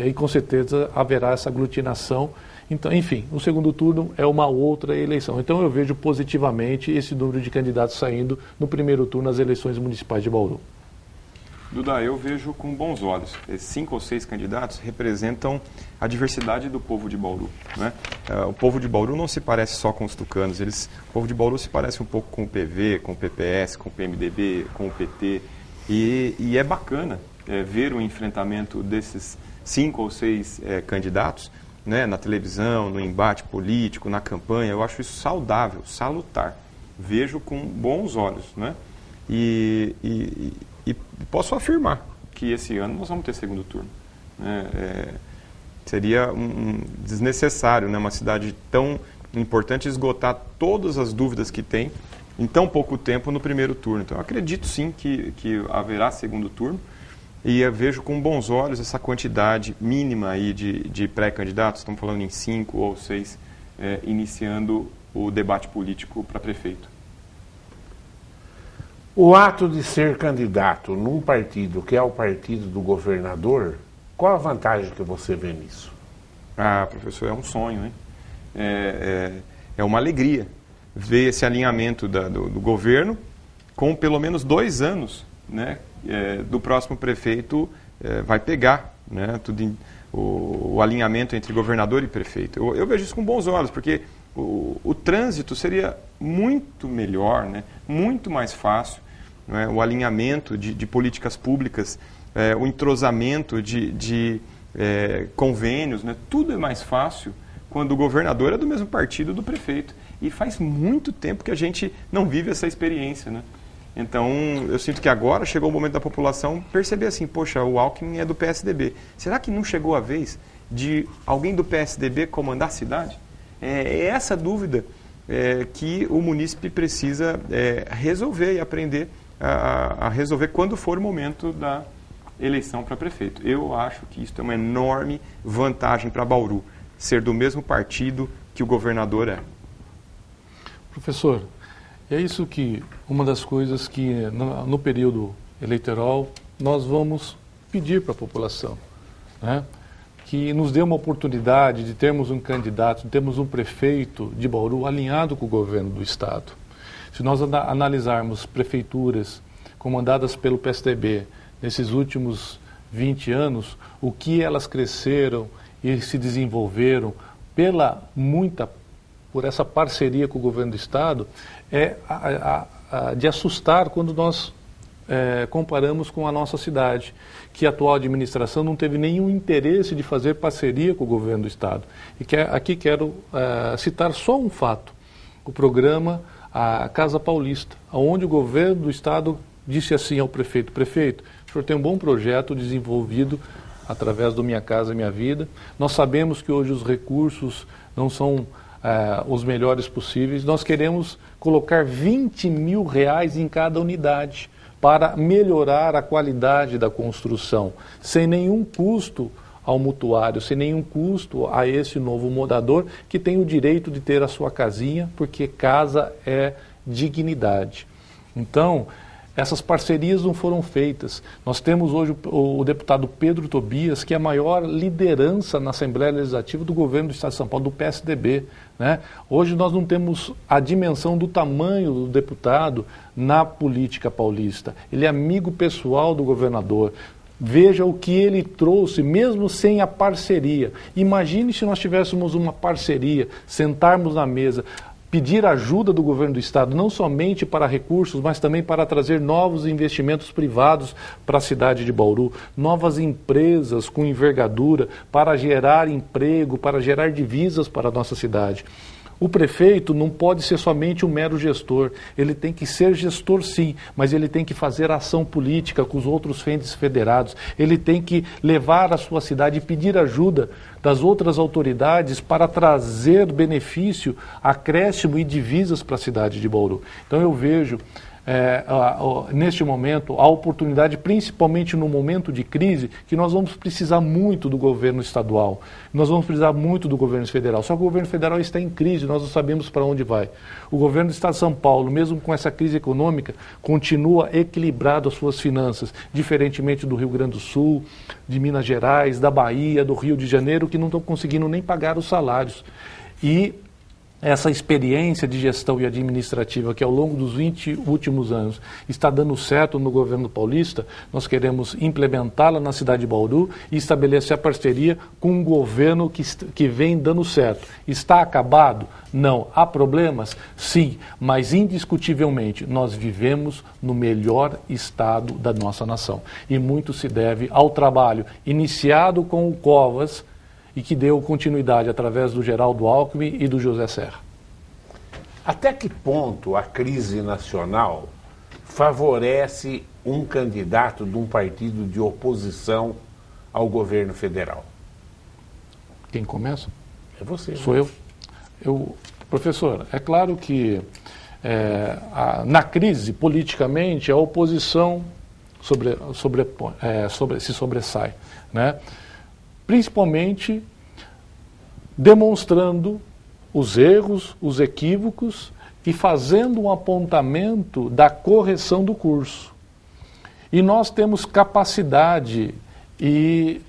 e com certeza haverá essa aglutinação. Então, enfim, o segundo turno é uma outra eleição. Então eu vejo positivamente esse número de candidatos saindo no primeiro turno nas eleições municipais de Bauru. Duda, eu vejo com bons olhos. 5 ou 6 candidatos representam a diversidade do povo de Bauru, né? O povo de Bauru não se parece só com os tucanos, o povo de Bauru se parece um pouco com o PV, com o PPS, com o PMDB, com o PT. E é bacana ver o enfrentamento desses 5 ou 6 candidatos, né, na televisão, no embate político, na campanha. Eu acho isso saudável, salutar. Vejo com bons olhos, né? E posso afirmar que esse ano nós vamos ter segundo turno. Seria desnecessário, né, uma cidade tão importante esgotar todas as dúvidas que tem em tão pouco tempo no primeiro turno. Então, eu acredito sim que haverá segundo turno. E eu vejo com bons olhos essa quantidade mínima aí de pré-candidatos, estamos falando em 5 ou 6, iniciando o debate político para prefeito. O ato de ser candidato num partido que é o partido do governador, qual a vantagem que você vê nisso? Ah, professor, é um sonho, hein? É uma alegria ver esse alinhamento do governo com pelo menos 2 anos, né? Do próximo prefeito vai pegar, né, o alinhamento entre governador e prefeito. Eu vejo isso com bons olhos, porque o trânsito seria muito melhor, né, muito mais fácil, né, o alinhamento de políticas públicas, o entrosamento de convênios, né, tudo é mais fácil quando o governador é do mesmo partido do prefeito. E faz muito tempo que a gente não vive essa experiência, né? Então, eu sinto que agora chegou o momento da população perceber assim, poxa, o Alckmin é do PSDB. Será que não chegou a vez de alguém do PSDB comandar a cidade? É essa dúvida que o munícipe precisa resolver e aprender a resolver quando for o momento da eleição para prefeito. Eu acho que isso é uma enorme vantagem para Bauru, ser do mesmo partido que o governador é. Professor, é isso que, uma das coisas que no período eleitoral nós vamos pedir para a população, né? Que nos dê uma oportunidade de termos um candidato, de termos um prefeito de Bauru alinhado com o governo do Estado. Se nós analisarmos prefeituras comandadas pelo PSDB nesses últimos 20 anos, o que elas cresceram e se desenvolveram por essa parceria com o governo do Estado, de assustar quando nós comparamos com a nossa cidade, que a atual administração não teve nenhum interesse de fazer parceria com o governo do Estado. E aqui quero citar só um fato, o programa A Casa Paulista, onde o governo do Estado disse assim ao prefeito: prefeito, o senhor tem um bom projeto desenvolvido através do Minha Casa Minha Vida, nós sabemos que hoje os recursos não são os melhores possíveis, nós queremos colocar R$20 mil em cada unidade para melhorar a qualidade da construção, sem nenhum custo ao mutuário, sem nenhum custo a esse novo morador que tem o direito de ter a sua casinha, porque casa é dignidade. Então, Essas parcerias não foram feitas. Nós temos hoje o deputado Pedro Tobias, que é a maior liderança na Assembleia Legislativa do governo do Estado de São Paulo, do PSDB. Né? Hoje nós não temos a dimensão do tamanho do deputado na política paulista. Ele é amigo pessoal do governador. Veja o que ele trouxe, mesmo sem a parceria. Imagine se nós tivéssemos uma parceria, sentarmos na mesa, pedir ajuda do governo do Estado, não somente para recursos, mas também para trazer novos investimentos privados para a cidade de Bauru, novas empresas com envergadura para gerar emprego, para gerar divisas para a nossa cidade. O prefeito não pode ser somente um mero gestor, ele tem que ser gestor sim, mas ele tem que fazer ação política com os outros entes federados, ele tem que levar a sua cidade e pedir ajuda das outras autoridades para trazer benefício, acréscimo e divisas para a cidade de Bauru. Então eu vejo neste momento a oportunidade, principalmente no momento de crise, que nós vamos precisar muito do governo estadual, nós vamos precisar muito do governo federal, só que o governo federal está em crise, nós não sabemos para onde vai. O governo do Estado de São Paulo, mesmo com essa crise econômica, continua equilibrado as suas finanças, diferentemente do Rio Grande do Sul, de Minas Gerais, da Bahia, do Rio de Janeiro, que não estão conseguindo nem pagar os salários. E essa experiência de gestão e administrativa que ao longo dos 20 últimos anos está dando certo no governo paulista, nós queremos implementá-la na cidade de Bauru e estabelecer a parceria com um governo que vem dando certo. Está acabado? Não. Há problemas? Sim, mas indiscutivelmente nós vivemos no melhor estado da nossa nação. E muito se deve ao trabalho iniciado com o Covas, e que deu continuidade através do Geraldo Alckmin e do José Serra. Até que ponto a crise nacional favorece um candidato de um partido de oposição ao governo federal? Quem começa? É você. Sou eu. Professor, é claro que na crise, politicamente, a oposição se sobressai, né? Principalmente demonstrando os erros, os equívocos e fazendo um apontamento da correção do curso. E nós temos capacidade e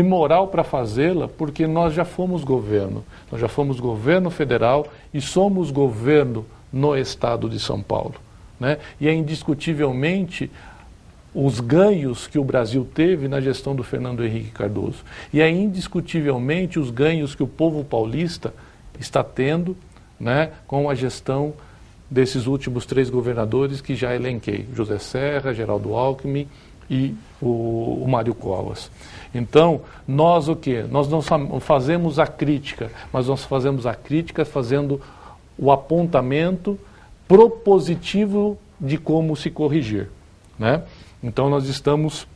moral para fazê-la, porque nós já fomos governo. Nós já fomos governo federal e somos governo no estado de São Paulo, né? E é indiscutivelmente os ganhos que o Brasil teve na gestão do Fernando Henrique Cardoso. E é indiscutivelmente os ganhos que o povo paulista está tendo, né, com a gestão desses últimos 3 governadores que já elenquei, José Serra, Geraldo Alckmin e o Mário Covas. Então, nós o quê? Nós não fazemos a crítica, mas nós fazemos a crítica fazendo o apontamento propositivo de como se corrigir, né? Então nós estamos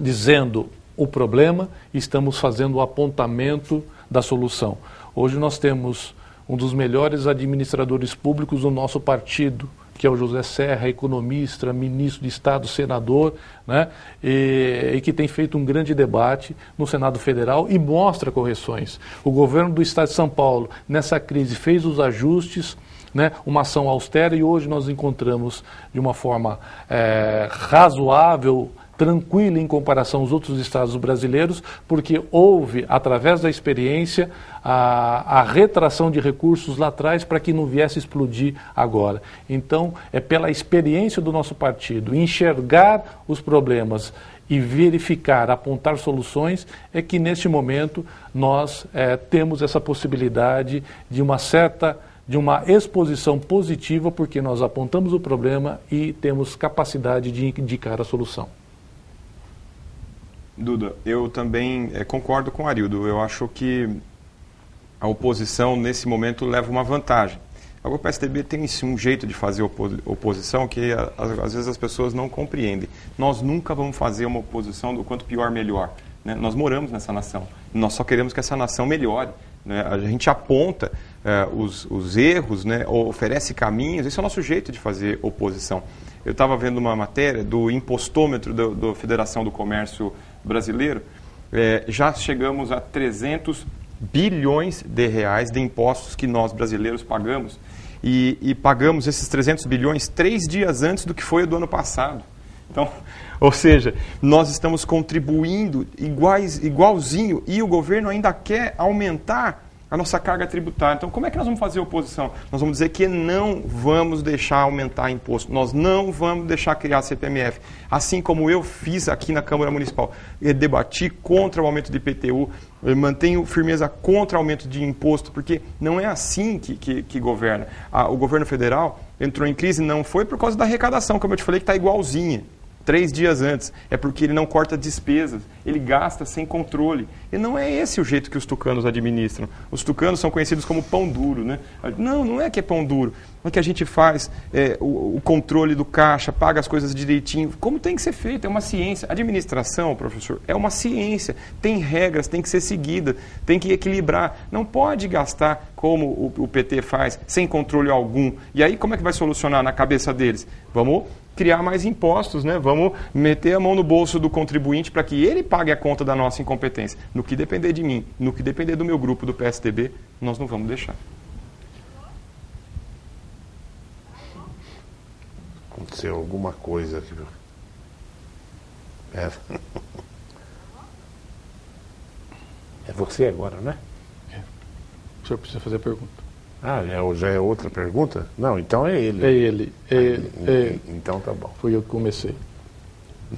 dizendo o problema e estamos fazendo o apontamento da solução. Hoje nós temos um dos melhores administradores públicos do nosso partido, que é o José Serra, economista, ministro de Estado, senador, né? E que tem feito um grande debate no Senado Federal e mostra correções. O governo do Estado de São Paulo, nessa crise, fez os ajustes, né, uma ação austera, e hoje nós encontramos de uma forma razoável, tranquila em comparação aos outros estados brasileiros, porque houve, através da experiência, a retração de recursos lá atrás para que não viesse explodir agora. Então, é pela experiência do nosso partido, enxergar os problemas e verificar, apontar soluções, é que neste momento nós temos essa possibilidade de uma exposição positiva, porque nós apontamos o problema e temos capacidade de indicar a solução. Duda, eu também concordo com o Arildo. Eu acho que a oposição, nesse momento, leva uma vantagem. O PSDB tem um jeito de fazer oposição que, às vezes, as pessoas não compreendem. Nós nunca vamos fazer uma oposição do quanto pior, melhor, né? Nós moramos nessa nação. Nós só queremos que essa nação melhore, né? A gente aponta os erros, né? Oferece caminhos. Esse é o nosso jeito de fazer oposição. Eu estava vendo uma matéria do impostômetro da Federação do Comércio Brasileiro. Já chegamos a 300 bilhões de reais de impostos que nós brasileiros pagamos. e pagamos esses 300 bilhões 3 dias antes do que foi o do ano passado. Então, ou seja, nós estamos contribuindo igualzinho e o governo ainda quer aumentar a nossa carga tributária. Então, como é que nós vamos fazer oposição? Nós vamos dizer que não vamos deixar aumentar imposto, nós não vamos deixar criar CPMF. Assim como eu fiz aqui na Câmara Municipal, eu debati contra o aumento de IPTU, eu mantenho firmeza contra o aumento de imposto, porque não é assim que governa. O governo federal entrou em crise, não foi por causa da arrecadação, como eu te falei, que está igualzinha. 3 dias antes, é porque ele não corta despesas, ele gasta sem controle. E não é esse o jeito que os tucanos administram. Os tucanos são conhecidos como pão duro, né? Não é que é pão duro. É que a gente faz o controle do caixa, paga as coisas direitinho, como tem que ser feito, é uma ciência. Administração, professor, é uma ciência. Tem regras, tem que ser seguida, tem que equilibrar. Não pode gastar como o PT faz, sem controle algum. E aí como é que vai solucionar na cabeça deles? Vamos criar mais impostos, né? Vamos meter a mão no bolso do contribuinte para que ele pague a conta da nossa incompetência. No que depender de mim, no que depender do meu grupo do PSDB, nós não vamos deixar. Aconteceu alguma coisa aqui. É você agora, né? O senhor precisa fazer a pergunta. Já é outra pergunta? Não, então é ele. É ele. Então tá bom. Fui eu que comecei. O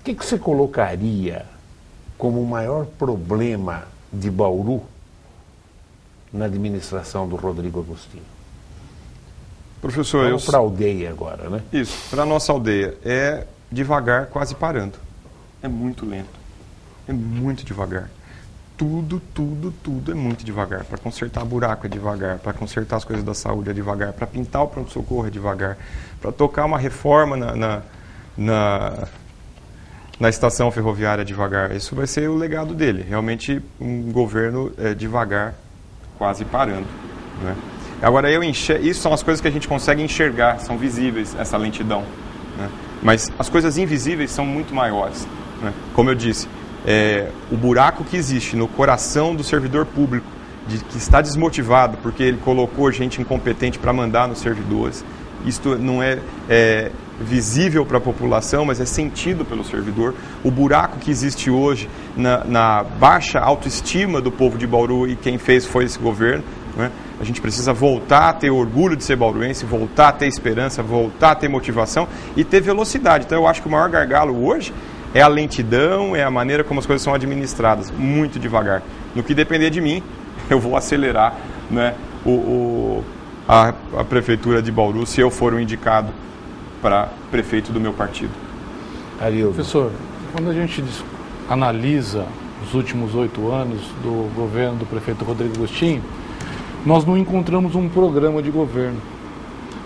que você colocaria como o maior problema de Bauru na administração do Rodrigo Agostinho? Professor, vamos para a aldeia agora, né? Isso, para a nossa aldeia. É devagar, quase parando. É muito lento. É muito devagar. Tudo é muito devagar. Para consertar buraco é devagar, para consertar as coisas da saúde é devagar, para pintar o pronto-socorro é devagar, para tocar uma reforma na estação ferroviária é devagar. Isso vai ser o legado dele. Realmente um governo devagar, quase parando, né? Agora, isso são as coisas que a gente consegue enxergar, são visíveis, essa lentidão, né? Mas as coisas invisíveis são muito maiores, né? Como eu disse, o buraco que existe no coração do servidor público, que está desmotivado porque ele colocou gente incompetente para mandar nos servidores, isto não é visível para a população, mas é sentido pelo servidor. O buraco que existe hoje na baixa autoestima do povo de Bauru, e quem fez foi esse governo, né? A gente precisa voltar a ter orgulho de ser bauruense, voltar a ter esperança, voltar a ter motivação e ter velocidade. Então eu acho que o maior gargalo hoje é a lentidão, é a maneira como as coisas são administradas, muito devagar. No que depender de mim, eu vou acelerar, né, a prefeitura de Bauru, se eu for o indicado para prefeito do meu partido. Professor, quando a gente analisa os últimos 8 anos do governo do prefeito Rodrigo Agostinho, nós não encontramos um programa de governo.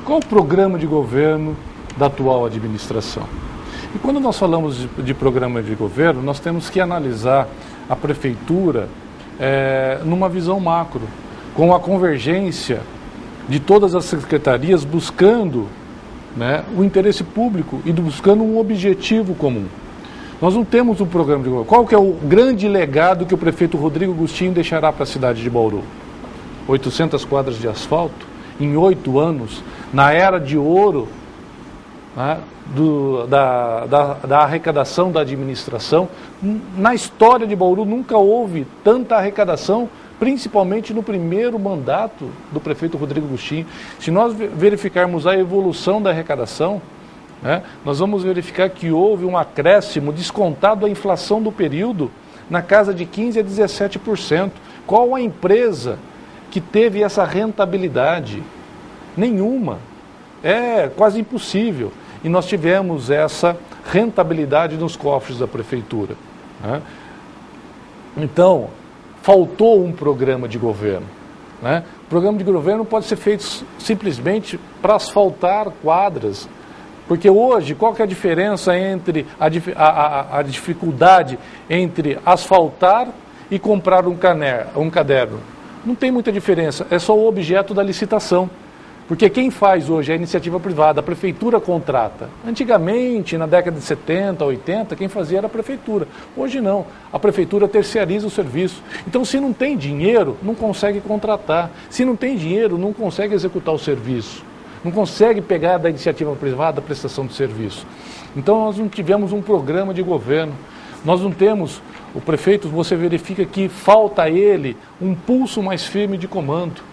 Qual o programa de governo da atual administração? E quando nós falamos de programa de governo, nós temos que analisar a prefeitura numa visão macro, com a convergência de todas as secretarias buscando, né, o interesse público e buscando um objetivo comum. Nós não temos um programa de governo. Qual que é o grande legado que o prefeito Rodrigo Agostinho deixará para a cidade de Bauru? 800 quadras de asfalto em 8 anos, na era de ouro, né, da arrecadação da administração. Na história de Bauru nunca houve tanta arrecadação, principalmente no primeiro mandato do prefeito Rodrigo Agostinho. Se nós verificarmos a evolução da arrecadação, né, nós vamos verificar que houve um acréscimo descontado à inflação do período na casa de 15% a 17%. Qual a empresa que teve essa rentabilidade? Nenhuma. É quase impossível. E nós tivemos essa rentabilidade nos cofres da prefeitura, né? Então, faltou um programa de governo, né? O programa de governo pode ser feito simplesmente para asfaltar quadras, porque hoje, qual que é a diferença entre a dificuldade entre asfaltar e comprar um caderno? Não tem muita diferença, é só o objeto da licitação. Porque quem faz hoje é a iniciativa privada, a prefeitura contrata. Antigamente, na década de 70, 80, quem fazia era a prefeitura. Hoje não, a prefeitura terceiriza o serviço. Então, se não tem dinheiro, não consegue contratar. Se não tem dinheiro, não consegue executar o serviço. Não consegue pegar da iniciativa privada a prestação de serviço. Então, nós não tivemos um programa de governo. Nós não temos, o prefeito, você verifica que falta a ele um pulso mais firme de comando.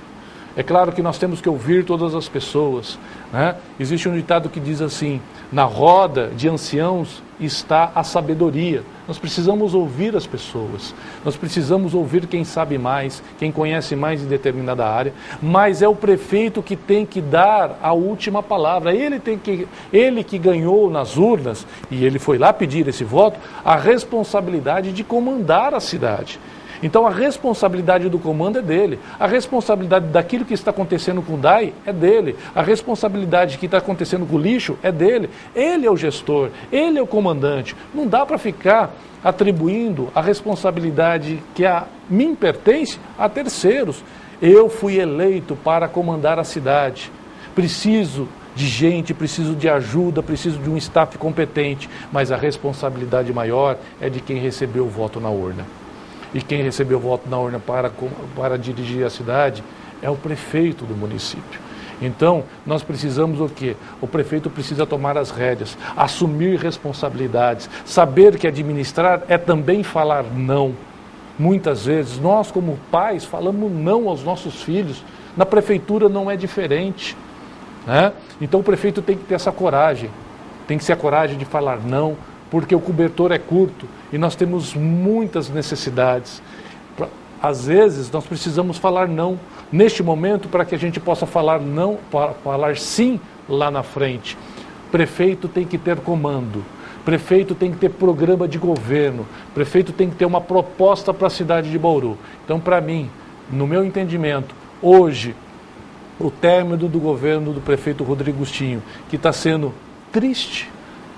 É claro que nós temos que ouvir todas as pessoas, né? Existe um ditado que diz assim, na roda de anciãos está a sabedoria. Nós precisamos ouvir as pessoas, nós precisamos ouvir quem sabe mais, quem conhece mais em determinada área, mas é o prefeito que tem que dar a última palavra. Ele que ganhou nas urnas, e ele foi lá pedir esse voto, a responsabilidade de comandar a cidade. Então a responsabilidade do comando é dele, a responsabilidade daquilo que está acontecendo com o DAI é dele, a responsabilidade que está acontecendo com o lixo é dele, ele é o gestor, ele é o comandante. Não dá para ficar atribuindo a responsabilidade que a mim pertence a terceiros. Eu fui eleito para comandar a cidade, preciso de gente, preciso de ajuda, preciso de um staff competente, mas a responsabilidade maior é de quem recebeu o voto na urna. E quem recebeu o voto na urna para dirigir a cidade é o prefeito do município. Então, nós precisamos o quê? O prefeito precisa tomar as rédeas, assumir responsabilidades, saber que administrar é também falar não. Muitas vezes, nós como pais falamos não aos nossos filhos, na prefeitura não é diferente, né? Então o prefeito tem que ter essa coragem, tem que ter a coragem de falar não, porque o cobertor é curto e nós temos muitas necessidades. Às vezes nós precisamos falar não neste momento para que a gente possa falar não, falar sim lá na frente. Prefeito tem que ter comando, prefeito tem que ter programa de governo, prefeito tem que ter uma proposta para a cidade de Bauru. Então, para mim, no meu entendimento, hoje, o término do governo do prefeito Rodrigo Agostinho, que está sendo triste,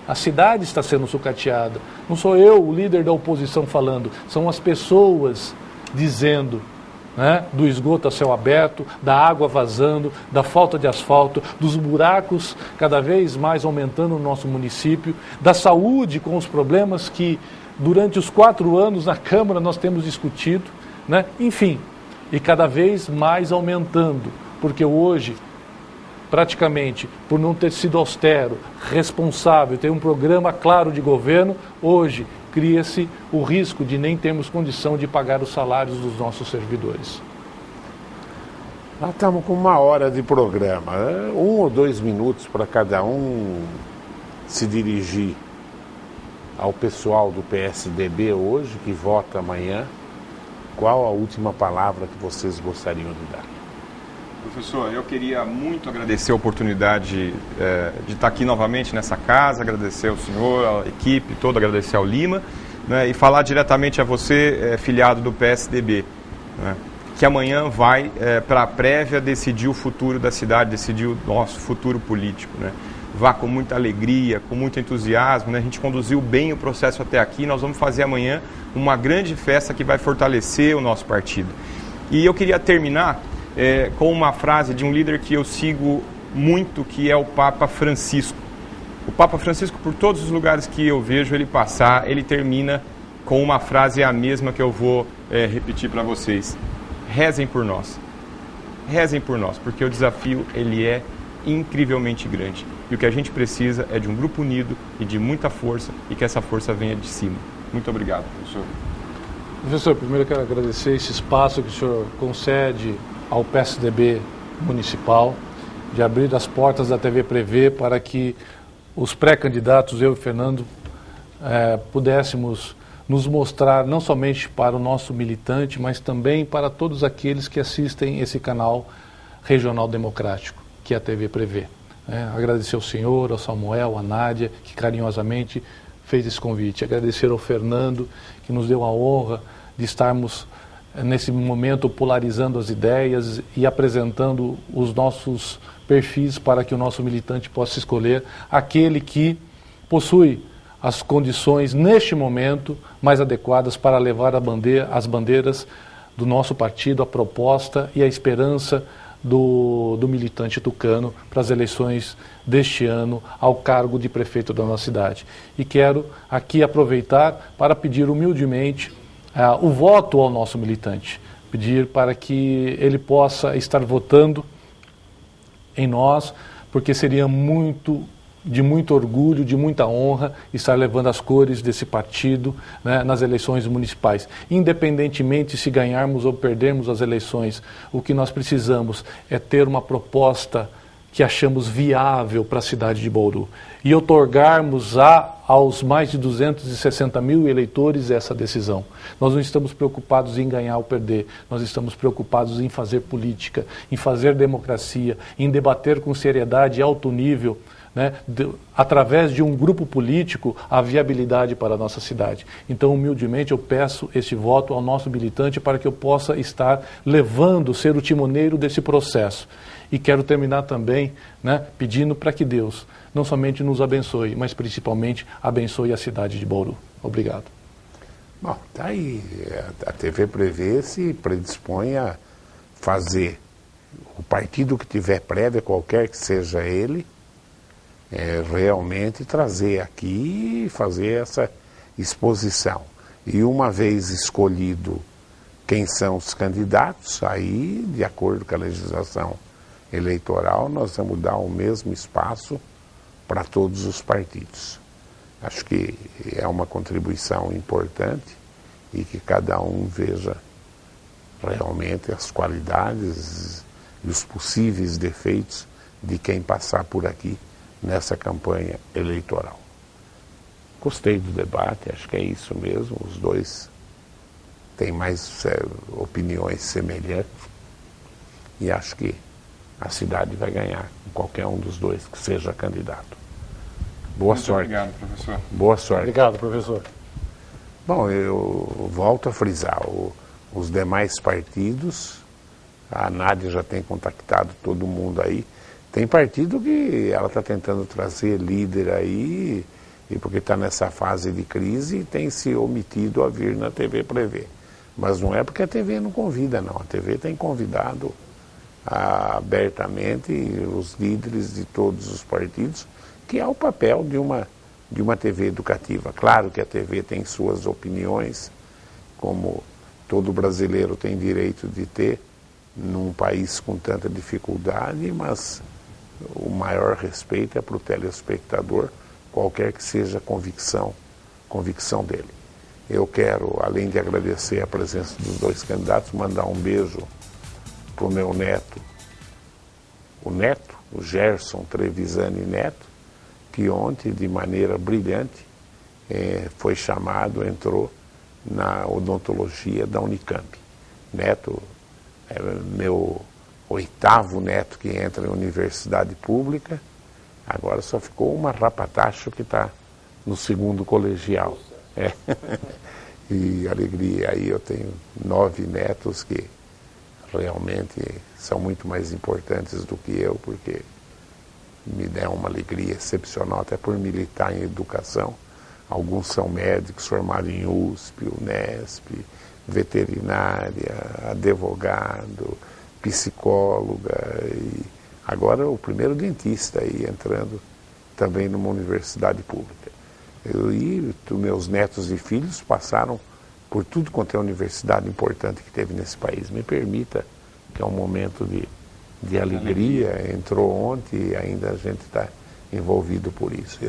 a cidade está sendo sucateada. Não sou eu, o líder da oposição, falando, são as pessoas dizendo, né, do esgoto a céu aberto, da água vazando, da falta de asfalto, dos buracos cada vez mais aumentando no nosso município, da saúde com os problemas que durante os 4 anos na Câmara nós temos discutido, né? Enfim, e cada vez mais aumentando, porque hoje, praticamente, por não ter sido austero, responsável, ter um programa claro de governo, hoje cria-se o risco de nem termos condição de pagar os salários dos nossos servidores. Nós estamos com 1 hora de programa, 1 ou 2 minutos para cada um se dirigir ao pessoal do PSDB hoje, que vota amanhã. Qual a última palavra que vocês gostariam de dar? Professor, eu queria muito agradecer a oportunidade de estar aqui novamente nessa casa, agradecer ao senhor, à equipe toda, agradecer ao Lima, né, e falar diretamente a você, filiado do PSDB, né, que amanhã vai para a prévia decidir o futuro da cidade, decidir o nosso futuro político, né. Vá com muita alegria, com muito entusiasmo, né, a gente conduziu bem o processo até aqui, nós vamos fazer amanhã uma grande festa que vai fortalecer o nosso partido. E eu queria terminar com uma frase de um líder que eu sigo muito, que é o Papa Francisco. O Papa Francisco, por todos os lugares que eu vejo ele passar, ele termina com uma frase, a mesma que eu vou repetir para vocês. Rezem por nós. Rezem por nós, porque o desafio ele é incrivelmente grande. E o que a gente precisa é de um grupo unido e de muita força, e que essa força venha de cima. Muito obrigado, professor. Professor, primeiro eu quero agradecer esse espaço que o senhor concede ao PSDB municipal, de abrir as portas da TV Prevê para que os pré-candidatos, eu e Fernando, pudéssemos nos mostrar não somente para o nosso militante, mas também para todos aqueles que assistem esse canal regional democrático, que é a TV Prevê. Agradecer ao senhor, ao Samuel, à Nádia, que carinhosamente fez esse convite. Agradecer ao Fernando, que nos deu a honra de estarmos nesse momento polarizando as ideias e apresentando os nossos perfis para que o nosso militante possa escolher aquele que possui as condições neste momento mais adequadas para levar as bandeiras do nosso partido, a proposta e a esperança do militante tucano para as eleições deste ano ao cargo de prefeito da nossa cidade. E quero aqui aproveitar para pedir humildemente o voto ao nosso militante, pedir para que ele possa estar votando em nós, porque seria de muito orgulho, de muita honra, estar levando as cores desse partido, né, nas eleições municipais. Independentemente se ganharmos ou perdermos as eleições, o que nós precisamos é ter uma proposta que achamos viável para a cidade de Bauru e outorgarmos aos mais de 260 mil eleitores essa decisão. Nós não estamos preocupados em ganhar ou perder, nós estamos preocupados em fazer política, em fazer democracia, em debater com seriedade e alto nível, né, através de um grupo político, a viabilidade para a nossa cidade. Então, humildemente, eu peço este voto ao nosso militante para que eu possa estar levando, ser o timoneiro desse processo. E quero terminar também, né, pedindo para que Deus não somente nos abençoe, mas principalmente abençoe a cidade de Bauru. Obrigado. Bom, tá aí. A TV Prevê se predispõe a fazer o partido que tiver prévia, qualquer que seja ele, realmente trazer aqui e fazer essa exposição. E uma vez escolhido quem são os candidatos, aí, de acordo com a legislação eleitoral, nós vamos dar o mesmo espaço para todos os partidos. Acho que é uma contribuição importante e que cada um veja realmente as qualidades e os possíveis defeitos de quem passar por aqui nessa campanha eleitoral. Gostei do debate, acho que é isso mesmo, os dois têm mais opiniões semelhantes e acho que a cidade vai ganhar com qualquer um dos dois que seja candidato. Boa sorte. Obrigado, professor. Boa sorte. Obrigado, professor. Bom, eu volto a frisar, os demais partidos, a Nádia já tem contactado todo mundo aí. Tem partido que ela está tentando trazer líder aí, e porque está nessa fase de crise, tem se omitido a vir na TV Prevê. Mas não é porque a TV não convida, não. A TV tem convidado abertamente os líderes de todos os partidos, que é o papel de uma TV educativa. Claro que a TV tem suas opiniões, como todo brasileiro tem direito de ter, num país com tanta dificuldade, mas o maior respeito é para o telespectador, qualquer que seja a convicção dele. Eu quero, além de agradecer a presença dos dois candidatos, mandar um beijo para o meu neto, o Gerson Trevisani Neto, que ontem, de maneira brilhante, foi chamado, entrou na odontologia da Unicamp. Neto é meu 8º neto que entra em universidade pública, agora só ficou uma rapatacho que está no 2º colegial. E alegria, aí eu tenho 9 netos que realmente são muito mais importantes do que eu, porque me dão uma alegria excepcional, até por militar em educação. Alguns são médicos formados em USP, Unesp, veterinária, advogado, psicóloga e agora o primeiro dentista aí entrando também numa universidade pública. Meus netos e filhos passaram por tudo quanto é universidade importante que teve nesse país. Me permita, que é um momento de alegria, entrou ontem e ainda a gente está envolvido por isso.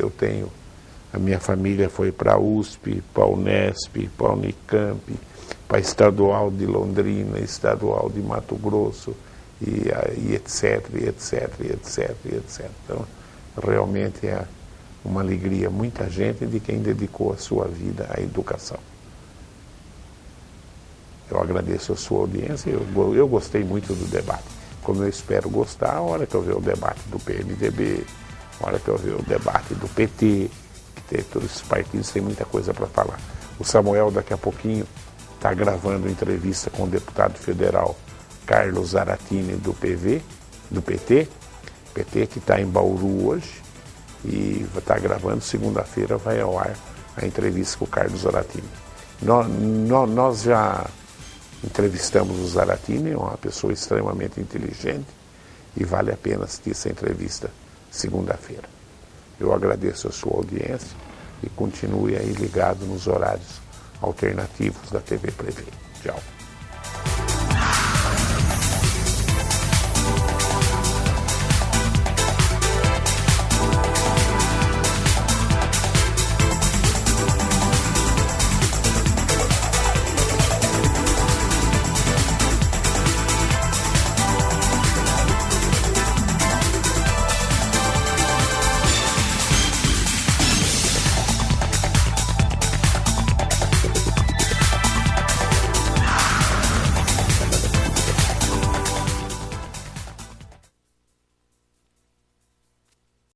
A minha família foi para a USP, para a Unesp, para a Unicamp, para a Estadual de Londrina, Estadual de Mato Grosso, e etc, etc, etc, etc. Então, realmente é uma alegria, muita gente de quem dedicou a sua vida à educação. Eu agradeço a sua audiência, eu gostei muito do debate. Como eu espero gostar, a hora que eu ver o debate do PMDB, a hora que eu ver o debate do PT, que todos esses partidos têm muita coisa para falar. O Samuel, daqui a pouquinho, está gravando entrevista com o deputado federal Carlos Zaratini do PT que está em Bauru hoje, e está gravando, segunda-feira vai ao ar a entrevista com o Carlos Zaratini. Nós já entrevistamos o Zaratini, uma pessoa extremamente inteligente, e vale a pena assistir essa entrevista segunda-feira. Eu agradeço a sua audiência e continue aí ligado nos horários alternativos da TV Prevê. Tchau.